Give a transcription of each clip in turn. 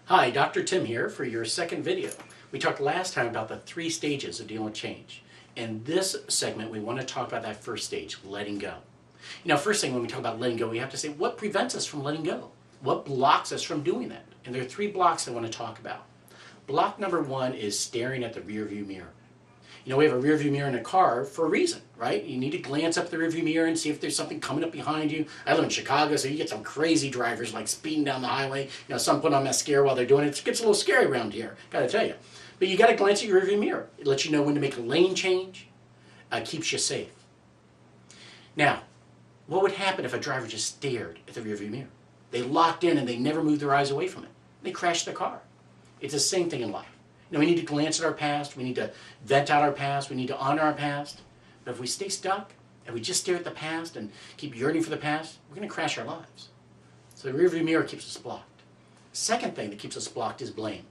Hi, Dr. Tim here for your second video. We talked last time about the 3 stages of dealing with change. In this segment, we want to talk about that first stage, letting go. First thing when we talk about letting go, we have to say what prevents us from letting go? What blocks us from doing that? And there are 3 blocks I want to talk about. Block number 1 is staring at the rearview mirror. We have a rearview mirror in a car for a reason, right? You need to glance up the rearview mirror and see if there's something coming up behind you. I live in Chicago, so you get some crazy drivers like speeding down the highway. Some put on mascara while they're doing it. It gets a little scary around here, gotta tell you. But you gotta glance at your rearview mirror. It lets you know when to make a lane change. Keeps you safe. Now, what would happen if a driver just stared at the rearview mirror? They locked in and they never moved their eyes away from it. They crashed their car. It's the same thing in life. We need to glance at our past, we need to vent out our past, we need to honor our past. But if we stay stuck and we just stare at the past and keep yearning for the past, we're going to crash our lives. So the rearview mirror keeps us blocked. Second thing that keeps us blocked is blame.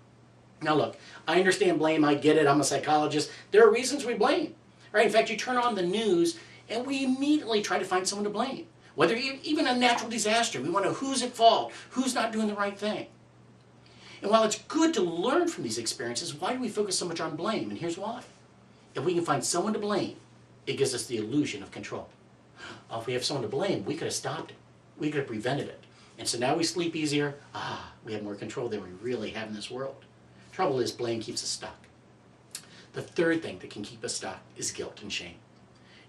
Now look, I understand blame, I get it, I'm a psychologist. There are reasons we blame. Right? In fact, you turn on the news and we immediately try to find someone to blame. Whether even a natural disaster, we want to know who's at fault, who's not doing the right thing. And while it's good to learn from these experiences, why do we focus so much on blame? And here's why. If we can find someone to blame, it gives us the illusion of control. If we have someone to blame, we could have stopped it. We could have prevented it. And so now we sleep easier. We have more control than we really have in this world. Trouble is, blame keeps us stuck. The third thing that can keep us stuck is guilt and shame.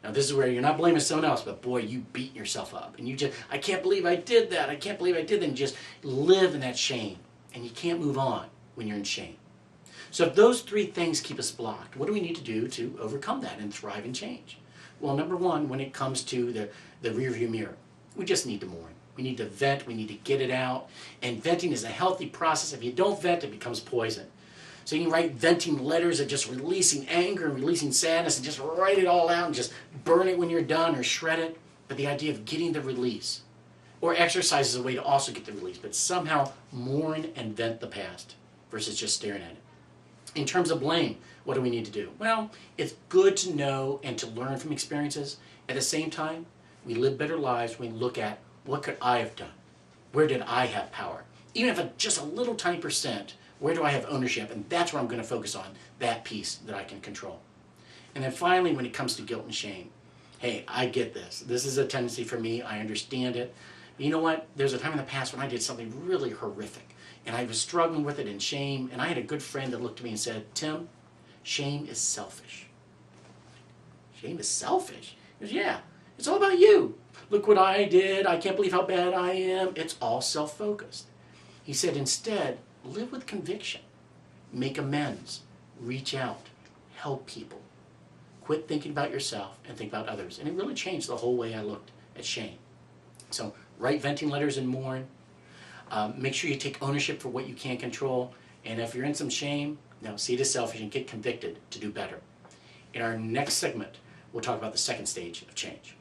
Now this is where you're not blaming someone else, but boy, you beat yourself up. And you just, I can't believe I did that. I can't believe I did that. And you just live in that shame. And you can't move on when you're in shame. So if those 3 things keep us blocked, what do we need to do to overcome that and thrive and change? Well, number 1, when it comes to the rearview mirror, we just need to mourn. We need to vent, we need to get it out. And venting is a healthy process. If you don't vent, it becomes poison. So you can write venting letters of just releasing anger and releasing sadness and just write it all out and just burn it when you're done or shred it. But the idea of getting the release, or exercise is a way to also get the release, but somehow mourn and vent the past versus just staring at it. In terms of blame, what do we need to do? Well, it's good to know and to learn from experiences. At the same time, we live better lives when we look at what could I have done? Where did I have power? Even if just a little tiny percent, where do I have ownership? And that's where I'm going to focus on, that piece that I can control. And then finally, when it comes to guilt and shame, hey, I get this. This is a tendency for me. I understand it. You know what? There's a time in the past when I did something really horrific and I was struggling with it in shame, and I had a good friend that looked at me and said, Tim, shame is selfish. Shame is selfish? He goes, yeah, it's all about you. Look what I did. I can't believe how bad I am. It's all self-focused. He said, instead, live with conviction. Make amends. Reach out. Help people. Quit thinking about yourself and think about others. And it really changed the whole way I looked at shame. So write venting letters and mourn. Make sure you take ownership for what you can't control. And if you're in some shame, see it as selfish and get convicted to do better. In our next segment, we'll talk about the second stage of change.